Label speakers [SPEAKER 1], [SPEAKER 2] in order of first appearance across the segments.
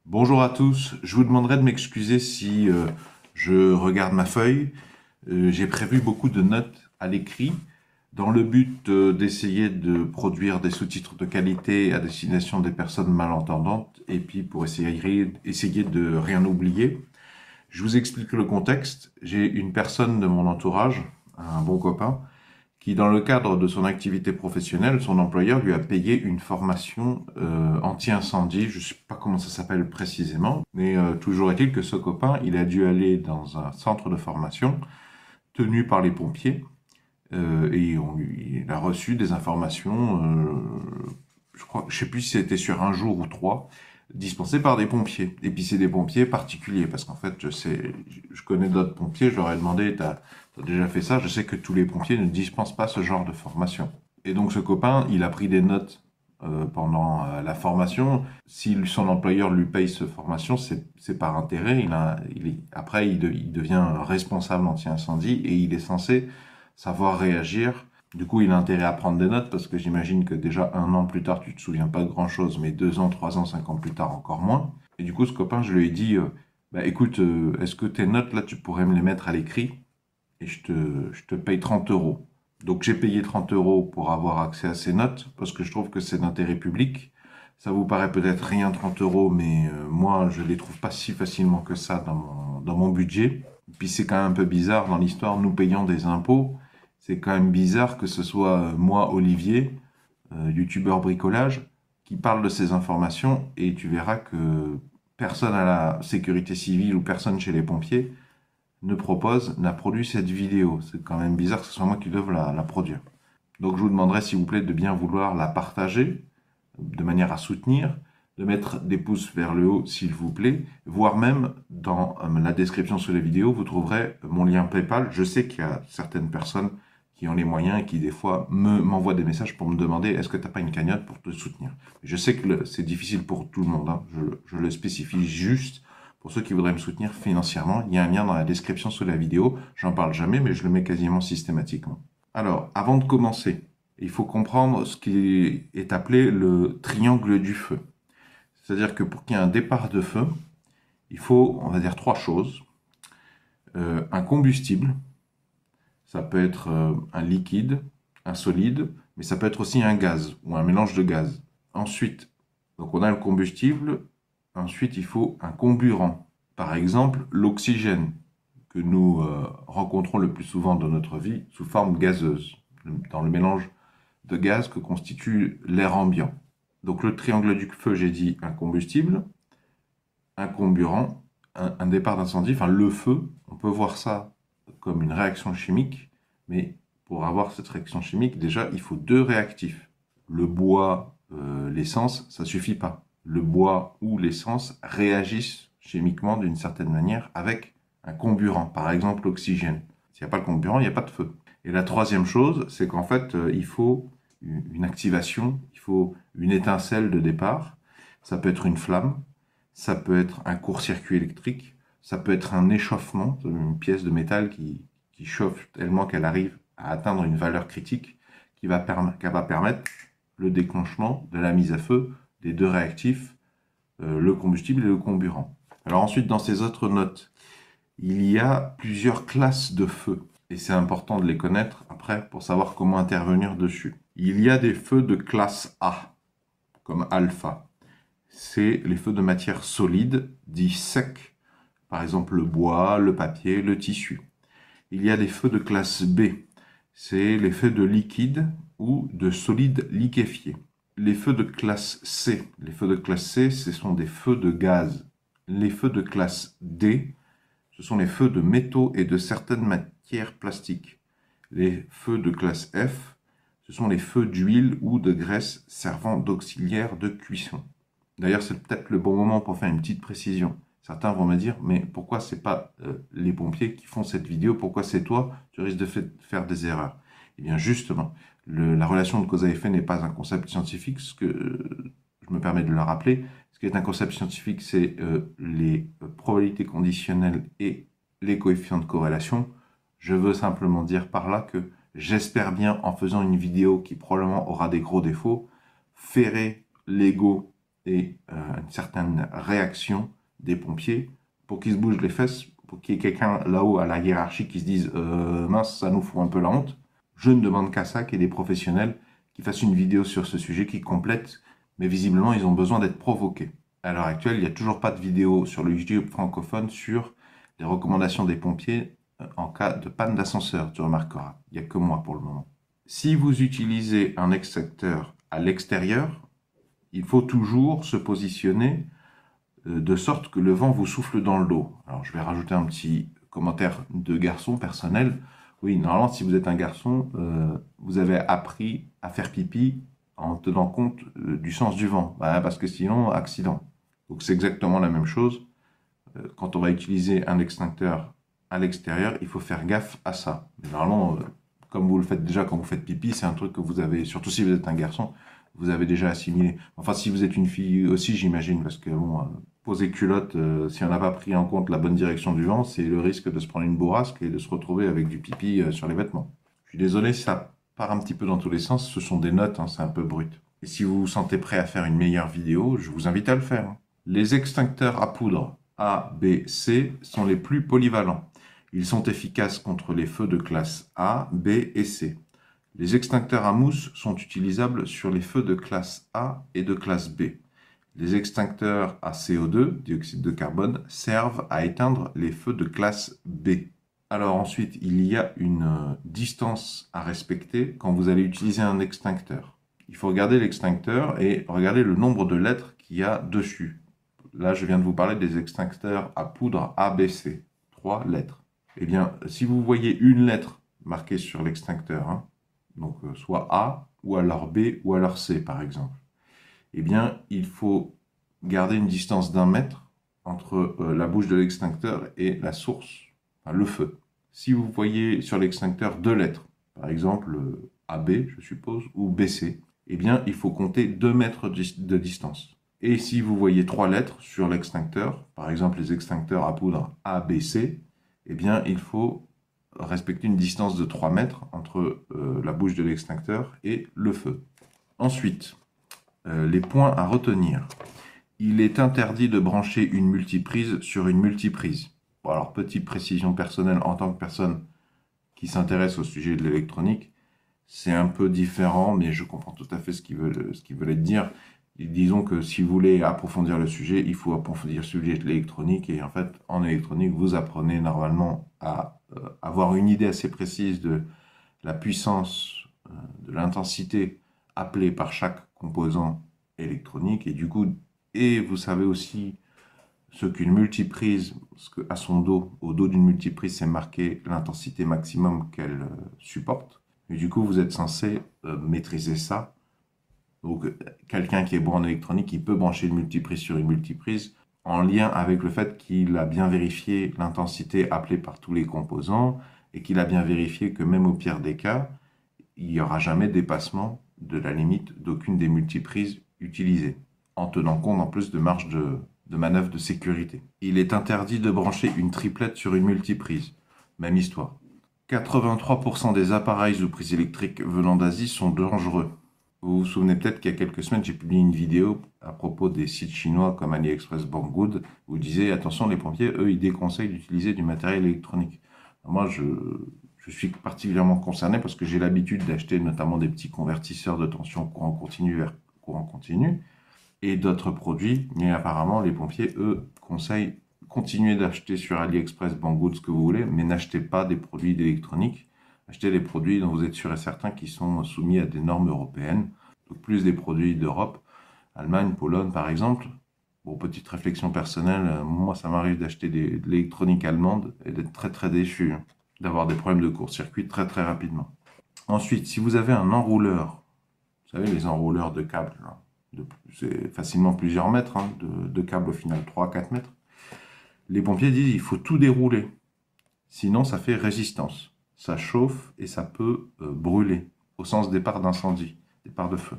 [SPEAKER 1] Bonjour à tous, je vous demanderai de m'excuser si je regarde ma feuille. J'ai prévu beaucoup de notes à l'écrit dans le but d'essayer de produire des sous-titres de qualité à destination des personnes malentendantes et puis pour essayer de rien oublier. Je vous explique le contexte. J'ai une personne de mon entourage, un bon copain, qui, dans le cadre de son activité professionnelle, son employeur lui a payé une formation anti-incendie. Je ne sais pas comment ça s'appelle précisément, mais toujours est-il que ce copain, il a dû aller dans un centre de formation tenu par les pompiers il a reçu des informations, je sais plus si c'était sur un jour ou trois, dispensées par des pompiers. Et puis c'est des pompiers particuliers, parce qu'en fait, je connais d'autres pompiers, je leur ai demandé, t'as déjà fait ça? Je sais que tous les pompiers ne dispensent pas ce genre de formation. Et donc ce copain, il a pris des notes pendant la formation. Si son employeur lui paye cette formation, c'est par intérêt. Après, il devient responsable anti-incendie et il est censé savoir réagir. Du coup, il a intérêt à prendre des notes parce que j'imagine que déjà un an plus tard, tu te souviens pas de grand-chose, mais 2 ans, 3 ans, 5 ans plus tard, encore moins. Et du coup, ce copain, je lui ai dit, bah écoute, est-ce que tes notes, là, tu pourrais me les mettre à l'écrit et je te paye 30 euros. Donc j'ai payé 30 euros pour avoir accès à ces notes parce que je trouve que c'est d'intérêt public. Ça vous paraît peut-être rien 30 euros, mais moi, je les trouve pas si facilement que ça dans mon budget. Et puis c'est quand même un peu bizarre dans l'histoire, nous payons des impôts. C'est quand même bizarre que ce soit moi, Olivier, youtubeur bricolage, qui parle de ces informations et tu verras que personne à la sécurité civile ou personne chez les pompiers n'a produit cette vidéo. C'est quand même bizarre que ce soit moi qui doive la produire. Donc je vous demanderai s'il vous plaît de bien vouloir la partager de manière à soutenir, de mettre des pouces vers le haut s'il vous plaît, voire même dans la description sous la vidéo, vous trouverez mon lien PayPal. Je sais qu'il y a certaines personnes qui ont les moyens et qui des fois m'envoient des messages pour me demander est-ce que tu n'as pas une cagnotte pour te soutenir. Je sais que c'est difficile pour tout le monde, hein. Je le spécifie juste pour ceux qui voudraient me soutenir financièrement. Il y a un lien dans la description sous la vidéo, j'en parle jamais mais je le mets quasiment systématiquement. Alors, avant de commencer, il faut comprendre ce qui est appelé le triangle du feu. C'est-à-dire que pour qu'il y ait un départ de feu, il faut, on va dire, 3 choses. Un combustible, ça peut être un liquide, un solide, mais ça peut être aussi un gaz ou un mélange de gaz. Ensuite, donc on a le combustible, ensuite il faut un comburant. Par exemple, l'oxygène, que nous rencontrons le plus souvent dans notre vie sous forme gazeuse, dans le mélange de gaz que constitue l'air ambiant. Donc le triangle du feu, j'ai dit un combustible, un comburant, un départ d'incendie, enfin le feu, on peut voir ça comme une réaction chimique, mais pour avoir cette réaction chimique, déjà, il faut 2 réactifs. Le bois, l'essence, ça suffit pas. Le bois ou l'essence réagissent chimiquement d'une certaine manière avec un comburant, par exemple l'oxygène. S'il n'y a pas le comburant, il n'y a pas de feu. Et la troisième chose, c'est qu'en fait, il faut une activation, il faut une étincelle de départ. Ça peut être une flamme, ça peut être un court-circuit électrique, ça peut être un échauffement, une pièce de métal qui chauffe tellement qu'elle arrive à atteindre une valeur critique qui va permettre le déclenchement de la mise à feu des 2 réactifs, le combustible et le comburant. Alors ensuite, dans ces autres notes, il y a plusieurs classes de feu. Et c'est important de les connaître après pour savoir comment intervenir dessus. Il y a des feux de classe A, comme alpha. C'est les feux de matière solide, dits secs, par exemple le bois, le papier, le tissu. Il y a des feux de classe B, c'est les feux de liquide ou de solide liquéfié. Les feux de classe C, ce sont des feux de gaz. Les feux de classe D, ce sont les feux de métaux et de certaines matières plastiques. Les feux de classe F, ce sont les feux d'huile ou de graisse servant d'auxiliaire de cuisson. D'ailleurs, c'est peut-être le bon moment pour faire une petite précision. Certains vont me dire, mais pourquoi c'est pas les pompiers qui font cette vidéo? Pourquoi c'est toi? Tu risques de faire des erreurs. Eh bien, justement, la relation de cause à effet n'est pas un concept scientifique, ce que je me permets de le rappeler. Ce qui est un concept scientifique, c'est les probabilités conditionnelles et les coefficients de corrélation. Je veux simplement dire par là que j'espère bien, en faisant une vidéo qui probablement aura des gros défauts, ferrer l'ego et une certaine réaction des pompiers pour qu'ils se bougent les fesses, pour qu'il y ait quelqu'un là-haut à la hiérarchie qui se dise mince, ça nous fout un peu la honte. Je ne demande qu'à ça, qu'il y ait des professionnels qui fassent une vidéo sur ce sujet, qui complètent, mais visiblement, ils ont besoin d'être provoqués. À l'heure actuelle, il n'y a toujours pas de vidéo sur le YouTube francophone sur les recommandations des pompiers en cas de panne d'ascenseur, tu remarqueras. Il n'y a que moi pour le moment. Si vous utilisez un extincteur à l'extérieur, il faut toujours se positionner de sorte que le vent vous souffle dans le dos. Alors, je vais rajouter un petit commentaire de garçon personnel. Oui, normalement, si vous êtes un garçon, vous avez appris à faire pipi en tenant compte du sens du vent. Bah, parce que sinon, accident. Donc, c'est exactement la même chose. Quand on va utiliser un extincteur à l'extérieur, il faut faire gaffe à ça. Mais normalement, comme vous le faites déjà quand vous faites pipi, c'est un truc que vous avez, surtout si vous êtes un garçon, vous avez déjà assimilé. Enfin, si vous êtes une fille aussi, j'imagine, parce que bon, poser culotte, si on n'a pas pris en compte la bonne direction du vent, c'est le risque de se prendre une bourrasque et de se retrouver avec du pipi sur les vêtements. Je suis désolé si ça part un petit peu dans tous les sens, ce sont des notes, hein, c'est un peu brut. Et si vous vous sentez prêt à faire une meilleure vidéo, je vous invite à le faire. Les extincteurs à poudre A, B, C sont les plus polyvalents. Ils sont efficaces contre les feux de classe A, B et C. Les extincteurs à mousse sont utilisables sur les feux de classe A et de classe B. Les extincteurs à CO2, dioxyde de carbone, servent à éteindre les feux de classe B. Alors ensuite, il y a une distance à respecter quand vous allez utiliser un extincteur. Il faut regarder l'extincteur et regarder le nombre de lettres qu'il y a dessus. Là, je viens de vous parler des extincteurs à poudre ABC. 3 lettres. Eh bien, si vous voyez une lettre marquée sur l'extincteur, hein, donc soit A, ou alors B, ou alors C, par exemple, eh bien, il faut garder une distance d'1 mètre entre la bouche de l'extincteur et la source, enfin, le feu. Si vous voyez sur l'extincteur 2 lettres, par exemple AB, je suppose, ou BC, eh bien, il faut compter 2 mètres de distance. Et si vous voyez 3 lettres sur l'extincteur, par exemple les extincteurs à poudre ABC, eh bien, il faut respecter une distance de 3 mètres entre la bouche de l'extincteur et le feu. Ensuite, les points à retenir. Il est interdit de brancher une multiprise sur une multiprise. Bon, alors, petite précision personnelle, en tant que personne qui s'intéresse au sujet de l'électronique, c'est un peu différent, mais je comprends tout à fait ce qu'ils veulent dire. Disons que si vous voulez approfondir le sujet, il faut approfondir le sujet de l'électronique. Et en fait, en électronique, vous apprenez normalement à avoir une idée assez précise de la puissance, de l'intensité appelée par chaque composant électronique. Et du coup, vous savez aussi ce qu'une multiprise, parce qu'à son dos, au dos d'une multiprise, c'est marqué l'intensité maximum qu'elle supporte. Et du coup, vous êtes censé maîtriser ça. Donc, quelqu'un qui est bon en électronique, il peut brancher une multiprise sur une multiprise en lien avec le fait qu'il a bien vérifié l'intensité appelée par tous les composants et qu'il a bien vérifié que même au pire des cas, il n'y aura jamais dépassement de la limite d'aucune des multiprises utilisées, en tenant compte en plus de marge de manœuvre de sécurité. Il est interdit de brancher une triplette sur une multiprise. Même histoire. 83% des appareils ou prises électriques venant d'Asie sont dangereux. Vous vous souvenez peut-être qu'il y a quelques semaines, j'ai publié une vidéo à propos des sites chinois comme AliExpress, Banggood, où je disais, attention, les pompiers, eux, ils déconseillent d'utiliser du matériel électronique. Alors moi, je suis particulièrement concerné parce que j'ai l'habitude d'acheter notamment des petits convertisseurs de tension courant continu vers courant continu et d'autres produits, mais apparemment, les pompiers, eux, conseillent continuer d'acheter sur AliExpress, Banggood, ce que vous voulez, mais n'achetez pas des produits d'électronique. Achetez des produits dont vous êtes sûr et certain qu'ils sont soumis à des normes européennes, donc plus des produits d'Europe, Allemagne, Pologne par exemple. Bon, petite réflexion personnelle, moi ça m'arrive d'acheter de l'électronique allemande et d'être très très déçu, hein, d'avoir des problèmes de court-circuit très très rapidement. Ensuite, si vous avez un enrouleur, vous savez les enrouleurs de câbles, c'est facilement plusieurs mètres, hein, de câbles au final 3-4 mètres, les pompiers disent il faut tout dérouler, sinon ça fait résistance. Ça chauffe et ça peut brûler, au sens départ d'incendie, départ de feu.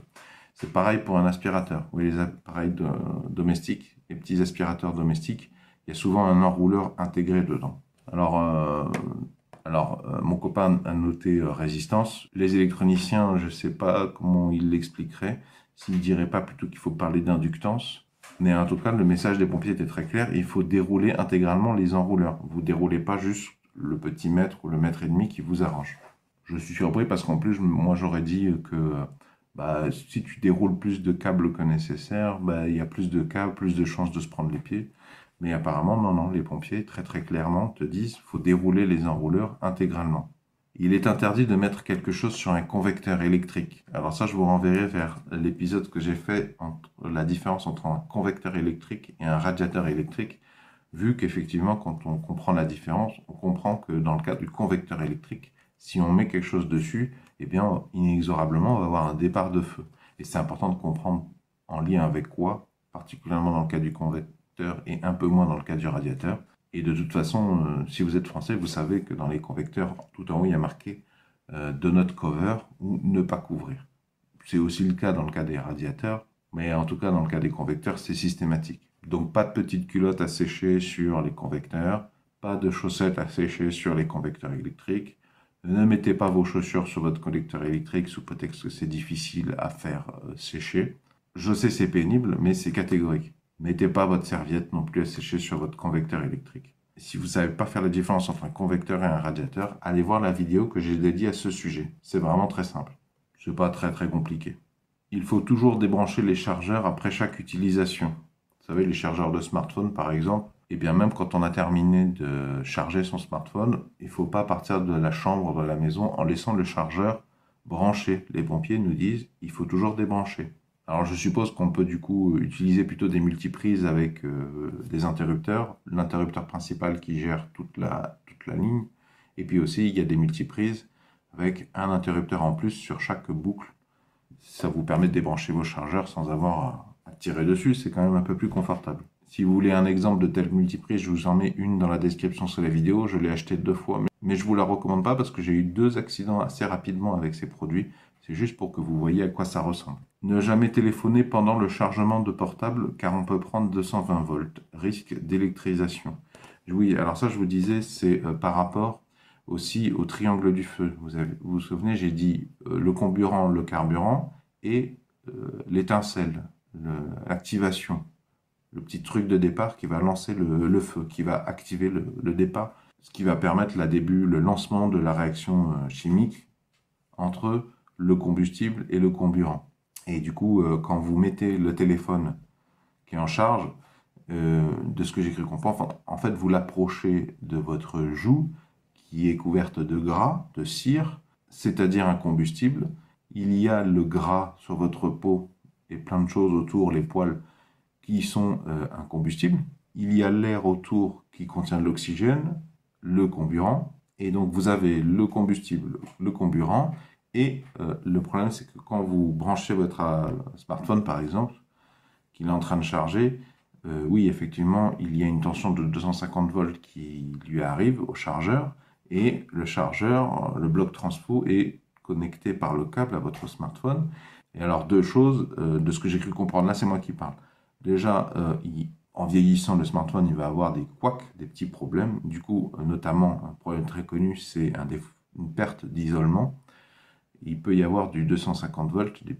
[SPEAKER 1] C'est pareil pour un aspirateur. Vous voyez les appareils domestiques, les petits aspirateurs domestiques, il y a souvent un enrouleur intégré dedans. Alors mon copain a noté résistance. Les électroniciens, je ne sais pas comment ils l'expliqueraient. s'il ne dirait pas plutôt qu'il faut parler d'inductance. Mais en tout cas, le message des pompiers était très clair. Il faut dérouler intégralement les enrouleurs. Vous ne déroulez pas juste le petit mètre ou le mètre et demi qui vous arrange. Je suis surpris parce qu'en plus, moi j'aurais dit que si tu déroules plus de câbles que nécessaire, il y a plus de câbles, plus de chances de se prendre les pieds. Mais apparemment, non, les pompiers, très très clairement, te disent qu'il faut dérouler les enrouleurs intégralement. Il est interdit de mettre quelque chose sur un convecteur électrique. Alors ça, je vous renverrai vers l'épisode que j'ai fait entre la différence entre un convecteur électrique et un radiateur électrique, vu qu'effectivement, quand on comprend la différence, on comprend que dans le cas du convecteur électrique, si on met quelque chose dessus, eh bien, inexorablement, on va avoir un départ de feu. Et c'est important de comprendre en lien avec quoi, particulièrement dans le cas du convecteur et un peu moins dans le cas du radiateur. Et de toute façon, si vous êtes français, vous savez que dans les convecteurs, tout en haut, il y a marqué Do not cover ou ne pas couvrir. C'est aussi le cas dans le cas des radiateurs, mais en tout cas, dans le cas des convecteurs, c'est systématique. Donc, pas de petites culottes à sécher sur les convecteurs, pas de chaussettes à sécher sur les convecteurs électriques. Ne mettez pas vos chaussures sur votre convecteur électrique sous prétexte que c'est difficile à faire sécher. Je sais, c'est pénible, mais c'est catégorique. Mettez pas votre serviette non plus à sécher sur votre convecteur électrique. Si vous ne savez pas faire la différence entre un convecteur et un radiateur, allez voir la vidéo que j'ai dédiée à ce sujet. C'est vraiment très simple. C'est pas très très compliqué. Il faut toujours débrancher les chargeurs après chaque utilisation. Vous savez, les chargeurs de smartphone par exemple, et bien même quand on a terminé de charger son smartphone, il ne faut pas partir de la chambre de la maison en laissant le chargeur branché. Les pompiers nous disent il faut toujours débrancher. Alors je suppose qu'on peut du coup utiliser plutôt des multiprises avec des interrupteurs, l'interrupteur principal qui gère toute la ligne, et puis aussi il y a des multiprises avec un interrupteur en plus sur chaque boucle. Ça vous permet de débrancher vos chargeurs sans avoir à tirer dessus, c'est quand même un peu plus confortable. Si vous voulez un exemple de telle multiprise, je vous en mets une dans la description sous la vidéo, je l'ai acheté 2 fois, mais je ne vous la recommande pas parce que j'ai eu 2 accidents assez rapidement avec ces produits. C'est juste pour que vous voyez à quoi ça ressemble. Ne jamais téléphoner pendant le chargement de portable car on peut prendre 220 volts. Risque d'électrisation. Oui, alors ça je vous disais, c'est par rapport aussi au triangle du feu. Vous vous souvenez, j'ai dit le comburant, le carburant et l'étincelle, l'activation. Le petit truc de départ qui va lancer le feu, qui va activer le départ, ce qui va permettre le lancement de la réaction chimique entre le combustible et le comburant. Et du coup, quand vous mettez le téléphone qui est en charge, de ce que j'ai cru comprendre, en fait, vous l'approchez de votre joue qui est couverte de gras, de cire, c'est-à-dire un combustible. Il y a le gras sur votre peau et plein de choses autour, les poils, qui sont un combustible. Il y a l'air autour qui contient de l'oxygène, le comburant. Et donc, vous avez le combustible, le comburant. Et le problème, c'est que quand vous branchez votre smartphone, par exemple, qu'il est en train de charger, oui, effectivement, il y a une tension de 250 volts qui lui arrive au chargeur. Et le chargeur, le bloc transfo, est connecté par le câble à votre smartphone. Et alors, 2 choses, de ce que j'ai cru comprendre, là, c'est moi qui parle. Déjà, en vieillissant, le smartphone, il va avoir des couacs, des petits problèmes. Du coup, notamment, un problème très connu, c'est une perte d'isolement. Il peut y avoir du 250 volts, des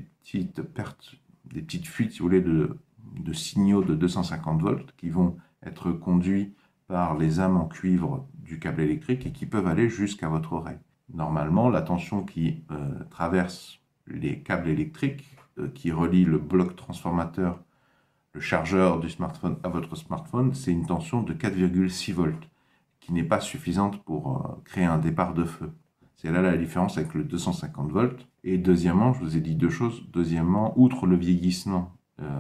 [SPEAKER 1] petites pertes, des petites fuites, si vous voulez, de signaux de 250 volts qui vont être conduits par les âmes en cuivre du câble électrique et qui peuvent aller jusqu'à votre oreille. Normalement, la tension qui traverse les câbles électriques, qui relie le bloc transformateur, le chargeur du smartphone à votre smartphone, c'est une tension de 4,6 volts, qui n'est pas suffisante pour créer un départ de feu. C'est là la différence avec le 250 volts. Et deuxièmement, je vous ai dit 2 choses. Deuxièmement, outre le vieillissement,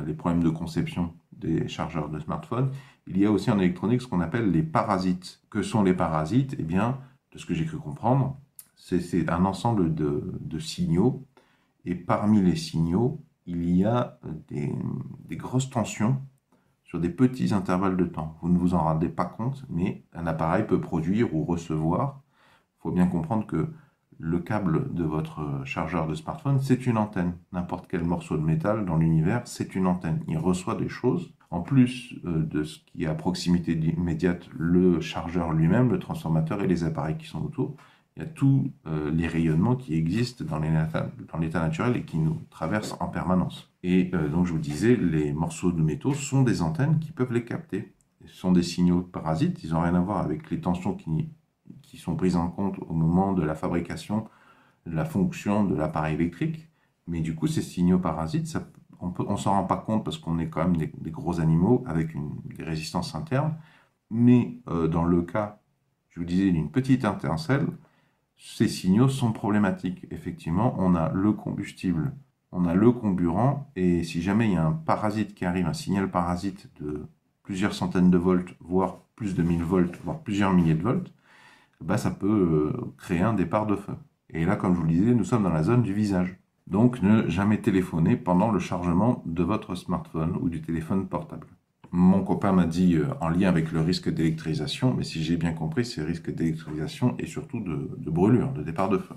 [SPEAKER 1] les problèmes de conception des chargeurs de smartphone, il y a aussi en électronique ce qu'on appelle les parasites. Que sont les parasites? Eh bien, de ce que j'ai cru comprendre, c'est un ensemble de signaux. Et parmi les signaux, il y a des grosses tensions sur des petits intervalles de temps. Vous ne vous en rendez pas compte, mais un appareil peut produire ou recevoir. Il faut bien comprendre que le câble de votre chargeur de smartphone, c'est une antenne. N'importe quel morceau de métal dans l'univers, c'est une antenne. Il reçoit des choses. En plus de ce qui est à proximité immédiate, le chargeur lui-même, le transformateur et les appareils qui sont autour, Il y a tous les rayonnements qui existent dans l'état naturel et qui nous traversent en permanence. Et donc je vous disais, les morceaux de métaux sont des antennes qui peuvent les capter. Ce sont des signaux parasites, ils n'ont rien à voir avec les tensions qui sont prises en compte au moment de la fabrication, de la fonction de l'appareil électrique. Mais du coup, ces signaux parasites, on ne s'en rend pas compte parce qu'on est quand même des gros animaux avec des résistances internes. Mais dans le cas, je vous disais, d'une petite étincelle, ces signaux sont problématiques. Effectivement, on a le combustible, on a le comburant, et si jamais il y a un parasite qui arrive, un signal parasite de plusieurs centaines de volts, voire plus de 1000 volts, voire plusieurs milliers de volts, bah, ça peut créer un départ de feu. Et là, comme je vous le disais, nous sommes dans la zone du visage. Donc, ne jamais téléphoner pendant le chargement de votre smartphone ou du téléphone portable. Mon copain m'a dit en lien avec le risque d'électrisation, mais si j'ai bien compris, c'est risque d'électrisation et surtout de brûlure, de départ de feu.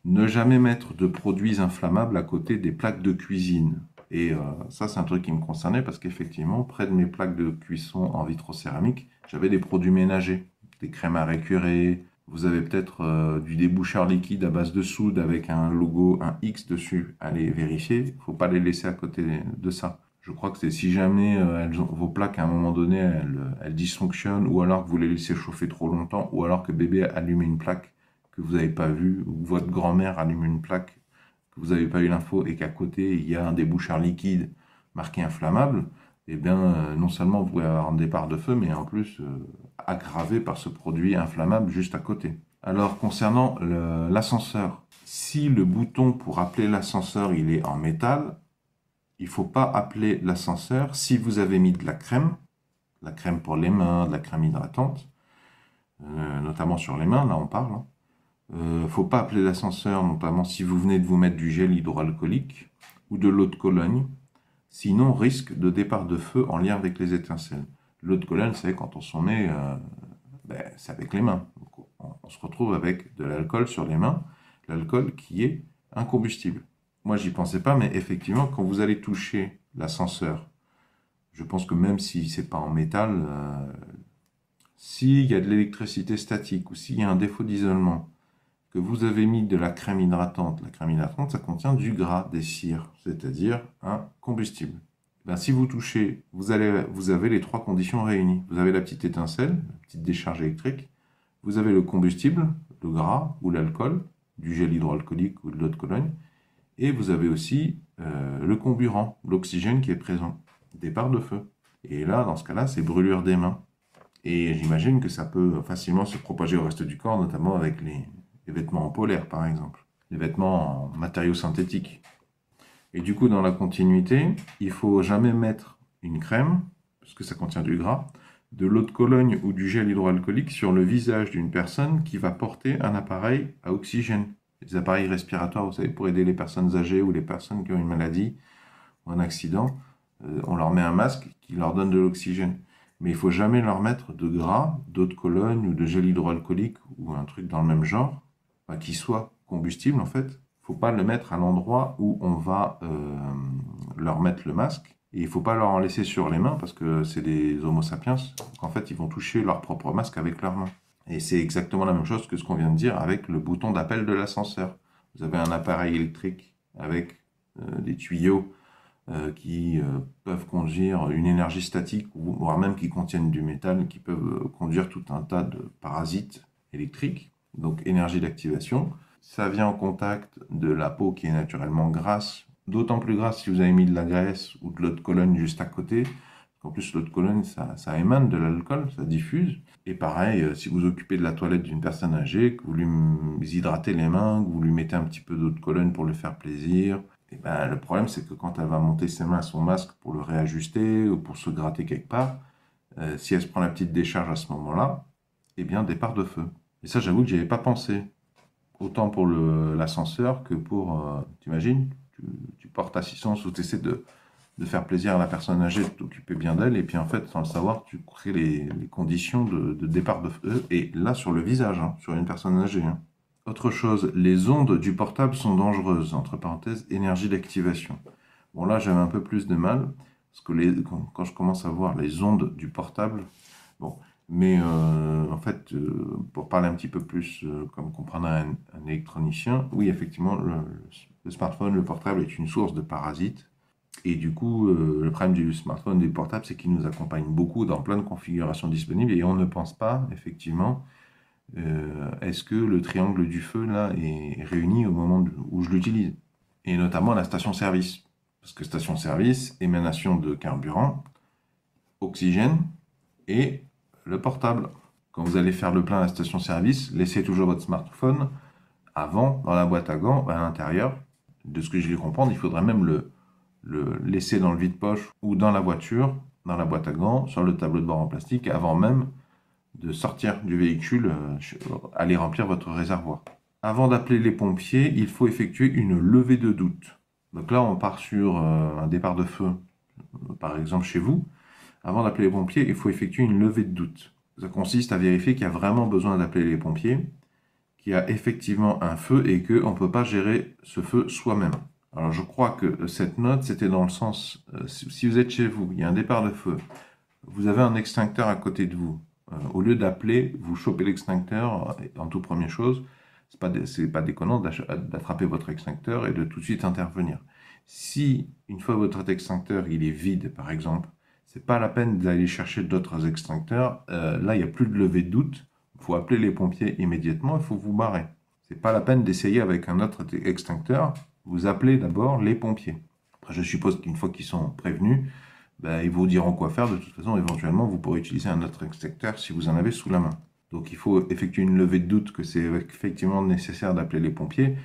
[SPEAKER 1] Ne jamais mettre de produits inflammables à côté des plaques de cuisine. Et ça, c'est un truc qui me concernait parce qu'effectivement, près de mes plaques de cuisson en vitrocéramique, j'avais des produits ménagers, des crèmes à récurer. Vous avez peut-être du déboucheur liquide à base de soude avec un logo, un X dessus. Allez vérifier, il ne faut pas les laisser à côté de ça. Je crois que c'est si jamais vos plaques à un moment donné elles dysfonctionnent, ou alors que vous les laissez chauffer trop longtemps, ou alors que bébé allume une plaque que vous n'avez pas vue, ou votre grand-mère allume une plaque que vous n'avez pas eu l'info et qu'à côté il y a un déboucheur liquide marqué inflammable, eh bien non seulement vous pouvez avoir un départ de feu, mais en plus aggravé par ce produit inflammable juste à côté. Alors concernant l'ascenseur, si le bouton pour appeler l'ascenseur il est en métal, il ne faut pas appeler l'ascenseur si vous avez mis de la crème pour les mains, de la crème hydratante, notamment sur les mains, là on parle. Il ne faut pas appeler l'ascenseur, notamment si vous venez de vous mettre du gel hydroalcoolique ou de l'eau de Cologne, sinon risque de départ de feu en lien avec les étincelles. L'eau de Cologne, c'est quand on s'en met, c'est avec les mains. Donc, on se retrouve avec de l'alcool sur les mains, l'alcool qui est un combustible. Moi, j'y pensais pas, mais effectivement, quand vous allez toucher l'ascenseur, je pense que même si c'est pas en métal, s'il y a de l'électricité statique ou s'il y a un défaut d'isolement, que vous avez mis de la crème hydratante ça contient du gras, des cires, c'est-à-dire un combustible. Ben, si vous touchez, vous avez les trois conditions réunies. Vous avez la petite étincelle, la petite décharge électrique, vous avez le combustible, le gras ou l'alcool, du gel hydroalcoolique ou de l'eau de Cologne, et vous avez aussi le comburant, l'oxygène qui est présent, départ de feu. Et là, dans ce cas-là, c'est brûlure des mains. Et j'imagine que ça peut facilement se propager au reste du corps, notamment avec les vêtements en polaire, par exemple, les vêtements en matériaux synthétiques. Et du coup, dans la continuité, il ne faut jamais mettre une crème, parce que ça contient du gras, de l'eau de Cologne ou du gel hydroalcoolique sur le visage d'une personne qui va porter un appareil à oxygène. Les appareils respiratoires, vous savez, pour aider les personnes âgées ou les personnes qui ont une maladie ou un accident, on leur met un masque qui leur donne de l'oxygène. Mais il ne faut jamais leur mettre de gras, d'eau de Cologne ou de gel hydroalcoolique ou un truc dans le même genre, qui soit combustible en fait. Il ne faut pas le mettre à l'endroit où on va leur mettre le masque. Et il ne faut pas leur en laisser sur les mains parce que c'est des homo sapiens. Donc en fait, ils vont toucher leur propre masque avec leurs mains. Et c'est exactement la même chose que ce qu'on vient de dire avec le bouton d'appel de l'ascenseur. Vous avez un appareil électrique avec des tuyaux qui peuvent conduire une énergie statique, voire même qui contiennent du métal, qui peuvent conduire tout un tas de parasites électriques, donc énergie d'activation. Ça vient en contact de la peau qui est naturellement grasse, d'autant plus grasse si vous avez mis de la graisse ou de l'eau de Cologne juste à côté. En plus, l'eau de Cologne, ça émane de l'alcool, ça diffuse. Et pareil, si vous occupez de la toilette d'une personne âgée, que vous lui hydratez les mains, que vous lui mettez un petit peu d'eau de Cologne pour lui faire plaisir, et ben, le problème, c'est que quand elle va monter ses mains à son masque pour le réajuster ou pour se gratter quelque part, si elle se prend la petite décharge à ce moment-là, eh bien, départ de feu. Et ça, j'avoue que j'y avais pas pensé. Autant pour l'ascenseur que pour... t'imagines, tu portes assistance ou tu essaies de faire plaisir à la personne âgée, de t'occuper bien d'elle, et puis en fait, sans le savoir, tu crées les conditions de départ de feu, et là, sur le visage, hein, sur une personne âgée. Hein. Autre chose, les ondes du portable sont dangereuses, entre parenthèses, énergie d'activation. Bon là, j'avais un peu plus de mal, parce que quand je commence à voir les ondes du portable, bon, Mais en fait, pour parler un petit peu plus comme comprendrait un électronicien, oui, effectivement, le smartphone, le portable est une source de parasites. Et du coup, le problème du smartphone et du portable, c'est qu'il nous accompagne beaucoup dans plein de configurations disponibles et on ne pense pas, effectivement, est-ce que le triangle du feu, là, est réuni au moment où je l'utilise. Et notamment la station-service. Parce que station-service, émanation de carburant, oxygène et le portable. Quand vous allez faire le plein à la station-service, laissez toujours votre smartphone avant dans la boîte à gants à l'intérieur. De ce que je vais comprendre, il faudrait même le laisser dans le vide-poche ou dans la voiture, dans la boîte à gants, sur le tableau de bord en plastique, avant même de sortir du véhicule, aller remplir votre réservoir. Avant d'appeler les pompiers, il faut effectuer une levée de doute. Donc là, on part sur un départ de feu, par exemple chez vous. Avant d'appeler les pompiers, il faut effectuer une levée de doute. Ça consiste à vérifier qu'il y a vraiment besoin d'appeler les pompiers, qu'il y a effectivement un feu et qu'on ne peut pas gérer ce feu soi-même. Alors je crois que cette note, c'était dans le sens, si vous êtes chez vous, il y a un départ de feu, vous avez un extincteur à côté de vous. Au lieu d'appeler, vous chopez l'extincteur en toute première chose. C'est pas déconnant d'attraper votre extincteur et de tout de suite intervenir. Si, une fois votre extincteur il est vide, par exemple, c'est pas la peine d'aller chercher d'autres extincteurs. Là, il n'y a plus de levée de doute. Il faut appeler les pompiers immédiatement, il faut vous barrer. C'est pas la peine d'essayer avec un autre extincteur. Vous appelez d'abord les pompiers. Après, je suppose qu'une fois qu'ils sont prévenus, ben, ils vous diront quoi faire. De toute façon, éventuellement, vous pourrez utiliser un autre extincteur si vous en avez sous la main. Donc, il faut effectuer une levée de doute que c'est effectivement nécessaire d'appeler les pompiers.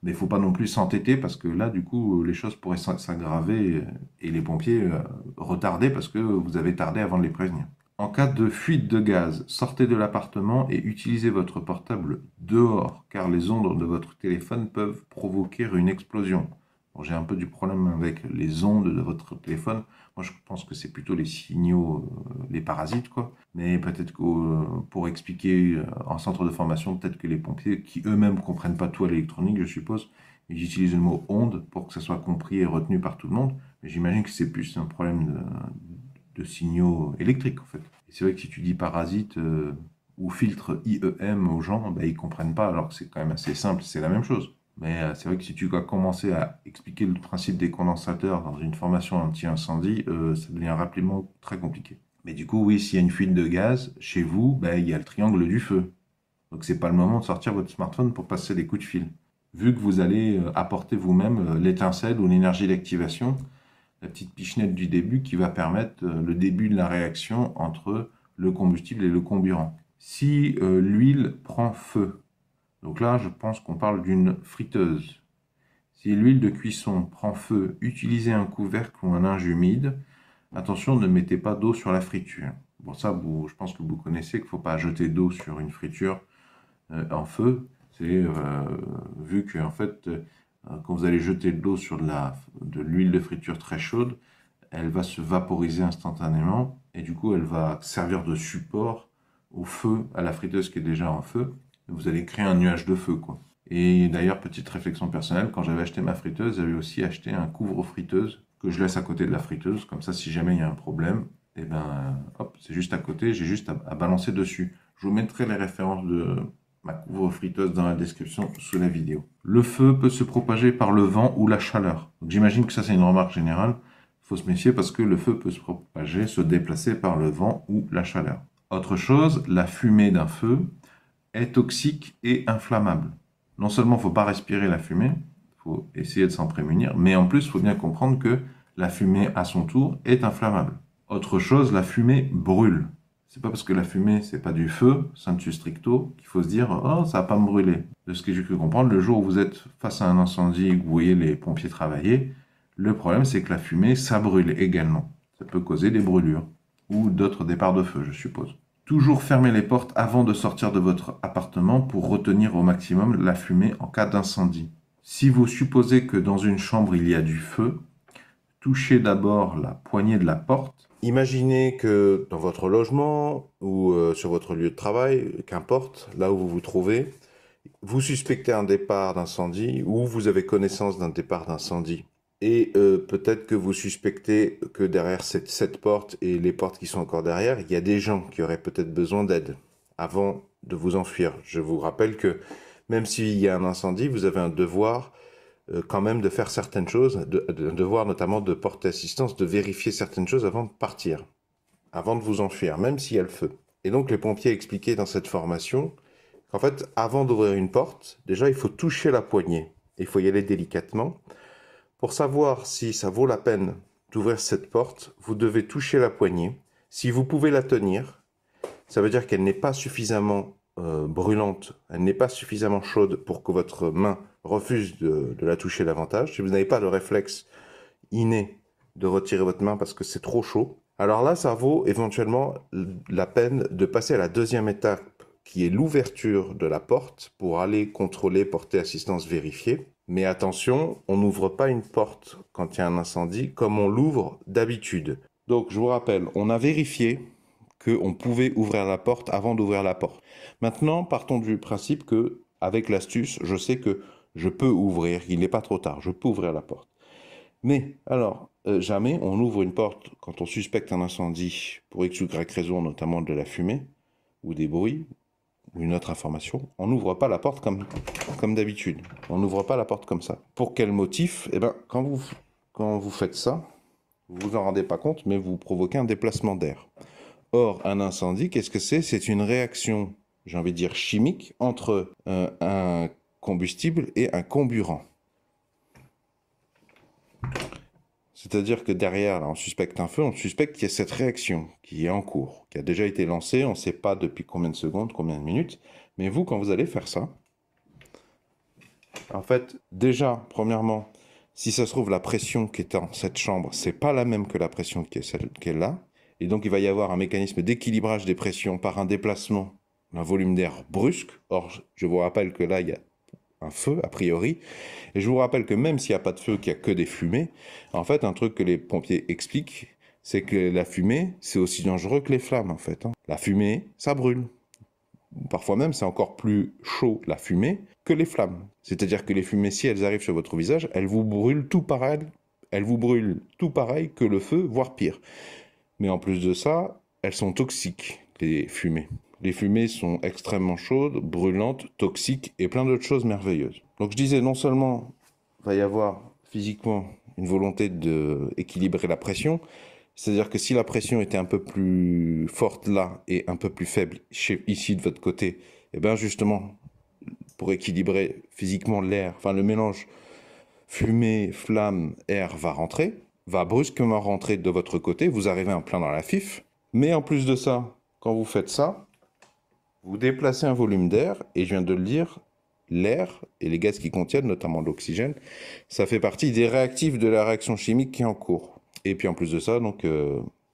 [SPEAKER 1] Mais il ne faut pas non plus s'entêter parce que là, du coup, les choses pourraient s'aggraver et les pompiers retarder parce que vous avez tardé avant de les prévenir. En cas de fuite de gaz, sortez de l'appartement et utilisez votre portable dehors car les ondes de votre téléphone peuvent provoquer une explosion. Bon, j'ai un peu du problème avec les ondes de votre téléphone. Moi, je pense que c'est plutôt les signaux, les parasites, quoi. Mais peut-être que pour expliquer en centre de formation, peut-être que les pompiers, qui eux-mêmes ne comprennent pas tout à l'électronique, je suppose, ils utilisent le mot onde pour que ça soit compris et retenu par tout le monde. Mais j'imagine que c'est plus un problème de signaux électriques, en fait. Et c'est vrai que si tu dis parasite ou filtre IEM aux gens, ben, ils ne comprennent pas, alors que c'est quand même assez simple, c'est la même chose. Mais c'est vrai que si tu dois commencer à expliquer le principe des condensateurs dans une formation anti-incendie, ça devient rapidement très compliqué. Mais du coup, oui, s'il y a une fuite de gaz, chez vous, ben, il y a le triangle du feu. Donc c'est pas le moment de sortir votre smartphone pour passer des coups de fil. Vu que vous allez apporter vous-même l'étincelle ou l'énergie d'activation, la petite pichenette du début qui va permettre le début de la réaction entre le combustible et le comburant. Si l'huile prend feu, donc là je pense qu'on parle d'une friteuse. Si l'huile de cuisson prend feu, utilisez un couvercle ou un linge humide. Attention, ne mettez pas d'eau sur la friture. Bon, ça, je pense que vous connaissez qu'il ne faut pas jeter d'eau sur une friture en feu. C'est vu que en fait, quand vous allez jeter de l'eau sur de l'huile de friture très chaude, elle va se vaporiser instantanément et du coup, elle va servir de support au feu, à la friteuse qui est déjà en feu. Vous allez créer un nuage de feu, quoi. Et d'ailleurs, petite réflexion personnelle, quand j'avais acheté ma friteuse, j'avais aussi acheté un couvre-friteuse que je laisse à côté de la friteuse. Comme ça, si jamais il y a un problème, et ben, hop, c'est juste à côté, j'ai juste à balancer dessus. Je vous mettrai les références de ma couvre-friteuse dans la description sous la vidéo. Le feu peut se propager par le vent ou la chaleur. J'imagine que ça, c'est une remarque générale. Il faut se méfier parce que le feu peut se propager, se déplacer par le vent ou la chaleur. Autre chose, la fumée d'un feu est toxique et inflammable. Non seulement il ne faut pas respirer la fumée, il faut essayer de s'en prémunir, mais en plus, il faut bien comprendre que la fumée, à son tour, est inflammable. Autre chose, la fumée brûle. C'est pas parce que la fumée, c'est pas du feu, sensu stricto, qu'il faut se dire « Oh, ça va pas me brûler ». De ce que j'ai pu comprendre, le jour où vous êtes face à un incendie et que vous voyez les pompiers travailler, le problème, c'est que la fumée, ça brûle également. Ça peut causer des brûlures ou d'autres départs de feu, je suppose. Toujours fermer les portes avant de sortir de votre appartement pour retenir au maximum la fumée en cas d'incendie. Si vous supposez que dans une chambre il y a du feu, touchez d'abord la poignée de la porte. Imaginez que dans votre logement ou sur votre lieu de travail, qu'importe, là où vous vous trouvez, vous suspectez un départ d'incendie ou vous avez connaissance d'un départ d'incendie. Et peut-être que vous suspectez que derrière cette porte et les portes qui sont encore derrière, il y a des gens qui auraient peut-être besoin d'aide avant de vous enfuir. Je vous rappelle que même s'il y a un incendie, vous avez un devoir quand même de faire certaines choses, un devoir notamment de porter assistance, de vérifier certaines choses avant de partir, avant de vous enfuir, même s'il y a le feu. Et donc les pompiers expliquaient dans cette formation qu'en fait, avant d'ouvrir une porte, déjà il faut toucher la poignée. Il faut y aller délicatement. Pour savoir si ça vaut la peine d'ouvrir cette porte, vous devez toucher la poignée. Si vous pouvez la tenir, ça veut dire qu'elle n'est pas suffisamment brûlante, elle n'est pas suffisamment chaude pour que votre main refuse de la toucher davantage. Si vous n'avez pas le réflexe inné de retirer votre main parce que c'est trop chaud, alors là, ça vaut éventuellement la peine de passer à la deuxième étape, qui est l'ouverture de la porte pour aller contrôler, porter assistance, vérifier. Mais attention, on n'ouvre pas une porte quand il y a un incendie comme on l'ouvre d'habitude. Donc je vous rappelle, on a vérifié qu'on pouvait ouvrir la porte avant d'ouvrir la porte. Maintenant, partons du principe que, avec l'astuce, je sais que je peux ouvrir, il n'est pas trop tard, je peux ouvrir la porte. Mais alors, jamais on ouvre une porte quand on suspecte un incendie pour X ou Y raison, notamment de la fumée ou des bruits ou une autre information. On n'ouvre pas la porte comme d'habitude. On n'ouvre pas la porte comme ça. Pour quel motif? Eh bien, quand vous faites ça, vous vous en rendez pas compte, mais vous provoquez un déplacement d'air. Or, un incendie, qu'est-ce que c'est? C'est une réaction, j'ai envie de dire chimique, entre un combustible et un comburant. C'est-à-dire que derrière, là, on suspecte un feu, on suspecte qu'il y a cette réaction qui est en cours, qui a déjà été lancée, on ne sait pas depuis combien de secondes, combien de minutes, mais vous, quand vous allez faire ça, en fait, déjà, premièrement, si ça se trouve, la pression qui est dans cette chambre, c'est pas la même que la pression qui est celle qui est là, et donc il va y avoir un mécanisme d'équilibrage des pressions par un déplacement d'un volume d'air brusque. Or, je vous rappelle que là, il y a un feu, a priori. Et je vous rappelle que même s'il n'y a pas de feu, qu'il n'y a que des fumées, en fait, un truc que les pompiers expliquent, c'est que la fumée, c'est aussi dangereux que les flammes, en fait. La fumée, ça brûle. Parfois même, c'est encore plus chaud, la fumée, que les flammes. C'est-à-dire que les fumées, si elles arrivent sur votre visage, elles vous brûlent tout pareil. Elles vous brûlent tout pareil que le feu, voire pire. Mais en plus de ça, elles sont toxiques, les fumées. Les fumées sont extrêmement chaudes, brûlantes, toxiques et plein d'autres choses merveilleuses. Donc je disais, non seulement il va y avoir physiquement une volonté d'équilibrer la pression, c'est-à-dire que si la pression était un peu plus forte là et un peu plus faible ici de votre côté, et bien justement, pour équilibrer physiquement l'air, enfin le mélange fumée, flamme, air va brusquement rentrer de votre côté, vous arrivez en plein dans la fif, mais en plus de ça, quand vous faites ça, vous déplacez un volume d'air, et je viens de le dire, l'air et les gaz qui contiennent, notamment l'oxygène, ça fait partie des réactifs de la réaction chimique qui est en cours. Et puis en plus de ça, donc,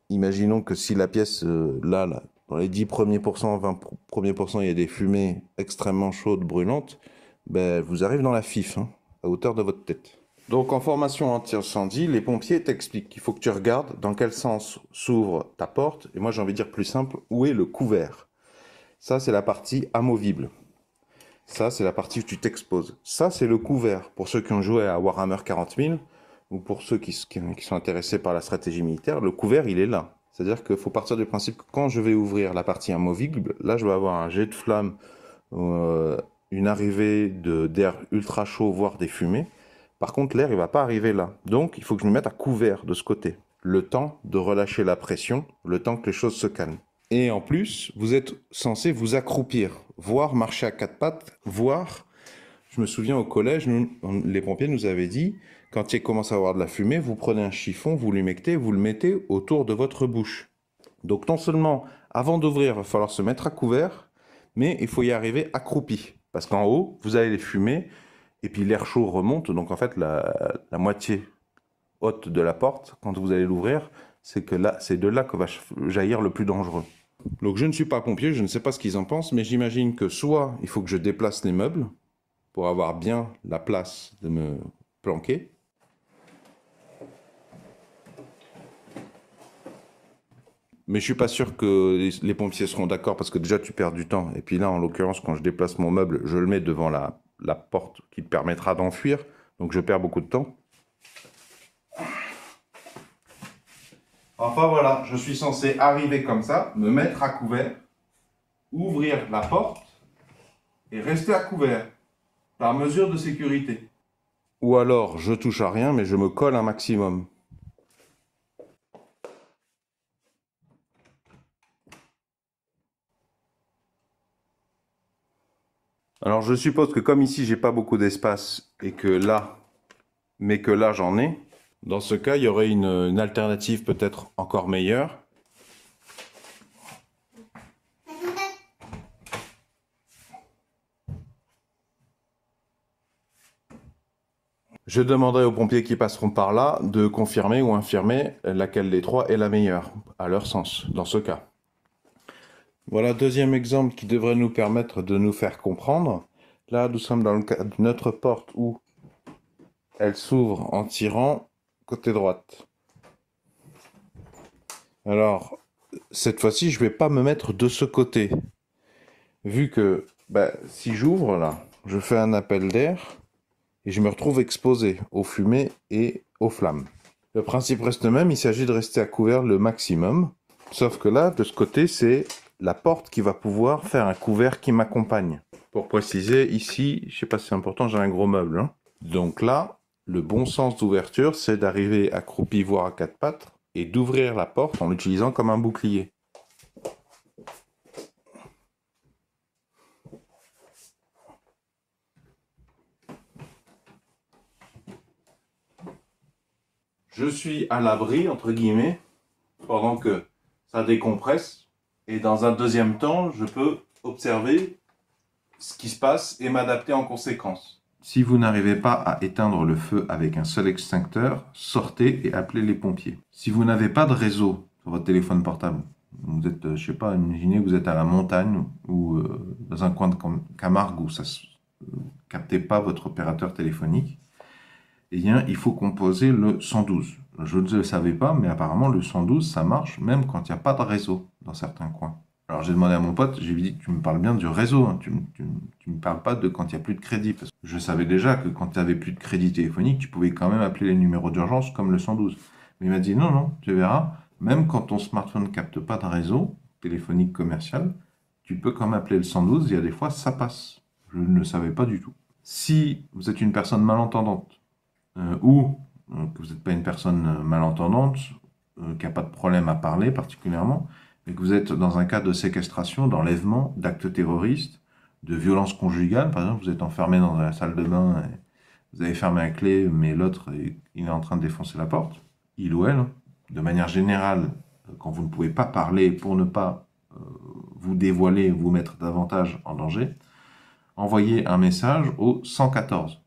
[SPEAKER 1] imaginons que si la pièce, là, dans les 10 premiers pourcents, 20 premiers pourcents, il y a des fumées extrêmement chaudes, brûlantes, ben, vous arrivez dans la fif, hein, à hauteur de votre tête. Donc en formation anti-incendie, les pompiers t'expliquent qu'il faut que tu regardes dans quel sens s'ouvre ta porte, et moi j'ai envie de dire plus simple, où est le couvert. Ça, c'est la partie amovible. Ça, c'est la partie où tu t'exposes. Ça, c'est le couvert. Pour ceux qui ont joué à Warhammer 40 000, ou pour ceux qui sont intéressés par la stratégie militaire, le couvert, il est là. C'est-à-dire qu'il faut partir du principe que quand je vais ouvrir la partie amovible, là, je vais avoir un jet de flamme, une arrivée d'air ultra chaud, voire des fumées. Par contre, l'air, il ne va pas arriver là. Donc, il faut que je me mette à couvert de ce côté. Le temps de relâcher la pression, le temps que les choses se calment. Et en plus, vous êtes censé vous accroupir, voire marcher à quatre pattes, voire, je me souviens au collège, les pompiers nous avaient dit, quand il commence à avoir de la fumée, vous prenez un chiffon, vous l'humectez, vous le mettez autour de votre bouche. Donc non seulement, avant d'ouvrir, il va falloir se mettre à couvert, mais il faut y arriver accroupi. Parce qu'en haut, vous avez les fumées, et puis l'air chaud remonte, donc en fait, la moitié haute de la porte, quand vous allez l'ouvrir, c'est de là que va jaillir le plus dangereux. Donc je ne suis pas pompier, je ne sais pas ce qu'ils en pensent, mais j'imagine que soit il faut que je déplace les meubles pour avoir bien la place de me planquer. Mais je suis pas sûr que les pompiers seront d'accord parce que déjà tu perds du temps. Et puis là, en l'occurrence, quand je déplace mon meuble, je le mets devant la porte qui te permettra d'enfuir. Donc je perds beaucoup de temps. Enfin voilà, je suis censé arriver comme ça, me mettre à couvert, ouvrir la porte et rester à couvert, par mesure de sécurité. Ou alors, je touche à rien, mais je me colle un maximum. Alors je suppose que comme ici j'ai pas beaucoup d'espace et que là, mais que là j'en ai, dans ce cas il y aurait une alternative peut-être encore meilleure. Je demanderai aux pompiers qui passeront par là de confirmer ou infirmer laquelle des trois est la meilleure, à leur sens, dans ce cas. Voilà, deuxième exemple qui devrait nous permettre de nous faire comprendre. Là, nous sommes dans le cas d'une autre porte où elle s'ouvre en tirant côté droite. Alors, cette fois-ci, je ne vais pas me mettre de ce côté. Vu que, si j'ouvre là, je fais un appel d'air et je me retrouve exposé aux fumées et aux flammes. Le principe reste le même, il s'agit de rester à couvert le maximum. Sauf que là, de ce côté, c'est la porte qui va pouvoir faire un couvert qui m'accompagne. Pour préciser, ici, je ne sais pas si c'est important, j'ai un gros meuble. Hein. Donc là, le bon sens d'ouverture, c'est d'arriver accroupi, voire à quatre pattes, et d'ouvrir la porte en l'utilisant comme un bouclier. Je suis à l'abri, entre guillemets, pendant que ça décompresse. Et dans un deuxième temps, je peux observer ce qui se passe et m'adapter en conséquence. Si vous n'arrivez pas à éteindre le feu avec un seul extincteur, sortez et appelez les pompiers. Si vous n'avez pas de réseau sur votre téléphone portable, vous êtes, je sais pas, imaginez que vous êtes à la montagne ou dans un coin de Camargue où ça ne captait pas votre opérateur téléphonique, eh bien, il faut composer le 112. Je ne le savais pas, mais apparemment, le 112, ça marche même quand il n'y a pas de réseau dans certains coins. Alors, j'ai demandé à mon pote, j'ai lui dit, tu me parles bien du réseau, hein, tu me parles pas de quand il n'y a plus de crédit. Parce que je savais déjà que quand tu n'avais plus de crédit téléphonique, tu pouvais quand même appeler les numéros d'urgence comme le 112. Mais il m'a dit, non, non, tu verras, même quand ton smartphone ne capte pas de réseau téléphonique commercial, tu peux quand même appeler le 112, il y a des fois, ça passe. Je ne le savais pas du tout. Si vous êtes une personne malentendante, ou que vous n'êtes pas une personne malentendante, qui n'a pas de problème à parler particulièrement, mais que vous êtes dans un cas de séquestration, d'enlèvement, d'actes terroristes, de violence conjugale, par exemple, vous êtes enfermé dans la salle de bain, et vous avez fermé la clé, mais l'autre, il est en train de défoncer la porte, il ou elle, de manière générale, quand vous ne pouvez pas parler pour ne pas vous dévoiler, vous mettre davantage en danger, envoyez un message au 114.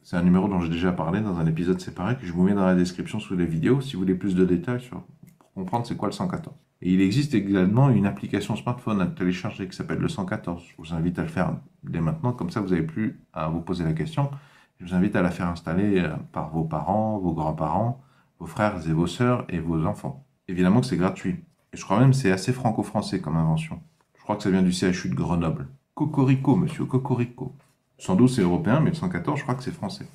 [SPEAKER 1] C'est un numéro dont j'ai déjà parlé dans un épisode séparé que je vous mets dans la description sous les vidéos si vous voulez plus de détails pour comprendre c'est quoi le 114. Et il existe également une application smartphone à télécharger qui s'appelle le 114. Je vous invite à le faire dès maintenant, comme ça vous n'avez plus à vous poser la question. Je vous invite à la faire installer par vos parents, vos grands-parents, vos frères et vos sœurs et vos enfants. Évidemment que c'est gratuit. Et je crois même que c'est assez franco-français comme invention. Je crois que ça vient du CHU de Grenoble. Cocorico, monsieur, Cocorico. 112 c'est européen, mais le 114 je crois que c'est français.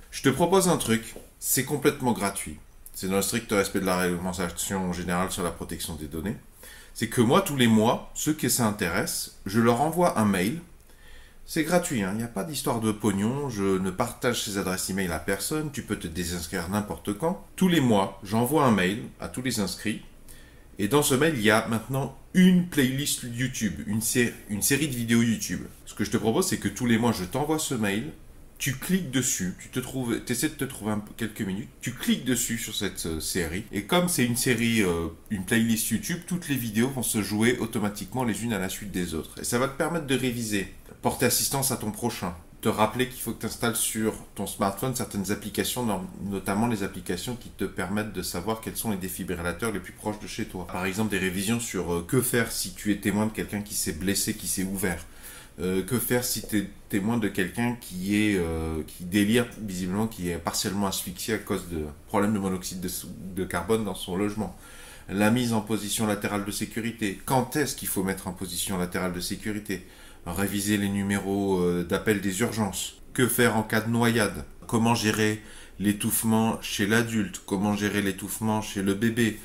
[SPEAKER 2] Je te propose un truc, c'est complètement gratuit. C'est dans le strict respect de la réglementation générale sur la protection des données. C'est que moi, tous les mois, ceux qui s'intéressent, je leur envoie un mail. C'est gratuit, hein, il n'y a pas d'histoire de pognon, je ne partage ces adresses email à personne, tu peux te désinscrire n'importe quand. Tous les mois, j'envoie un mail à tous les inscrits. Et dans ce mail, il y a maintenant une playlist YouTube, une série de vidéos YouTube. Ce que je te propose, c'est que tous les mois, je t'envoie ce mail, tu cliques dessus, tu essaies de te trouver quelques minutes, tu cliques dessus sur cette série, et comme c'est une série, une playlist YouTube, toutes les vidéos vont se jouer automatiquement les unes à la suite des autres. Et ça va te permettre de réviser, porter assistance à ton prochain, te rappeler qu'il faut que tu installes sur ton smartphone certaines applications, notamment les applications qui te permettent de savoir quels sont les défibrillateurs les plus proches de chez toi. Par exemple, des révisions sur que faire si tu es témoin de quelqu'un qui s'est blessé, qui s'est ouvert. Que faire si tu es témoin de quelqu'un qui délire visiblement, qui est partiellement asphyxié à cause de problèmes de monoxyde de carbone dans son logement. La mise en position latérale de sécurité. Quand est-ce qu'il faut mettre en position latérale de sécurité? Réviser les numéros d'appel des urgences. Que faire en cas de noyade? Comment gérer l'étouffement chez l'adulte? Comment gérer l'étouffement chez le bébé?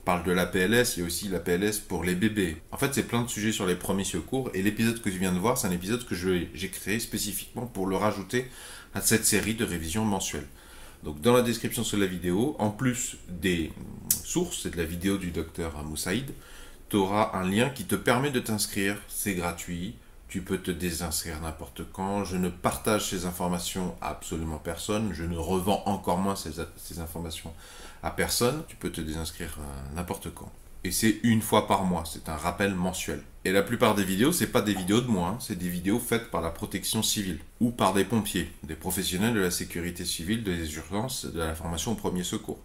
[SPEAKER 2] parle de l'APLS, il y a aussi l'APLS pour les bébés. En fait, c'est plein de sujets sur les premiers secours. Et l'épisode que tu viens de voir, c'est un épisode que j'ai créé spécifiquement pour le rajouter à cette série de révisions mensuelles. Donc dans la description sur la vidéo, en plus des sources et de la vidéo du docteur Moussaïd, tu auras un lien qui te permet de t'inscrire. C'est gratuit. Tu peux te désinscrire n'importe quand. Je ne partage ces informations à absolument personne. Je ne revends encore moins ces informations à personne. Tu peux te désinscrire n'importe quand. Et c'est une fois par mois. C'est un rappel mensuel. Et la plupart des vidéos, c'est pas des vidéos de moi. C'est des vidéos faites par la protection civile ou par des pompiers, des professionnels de la sécurité civile, des urgences, de la formation au premier secours.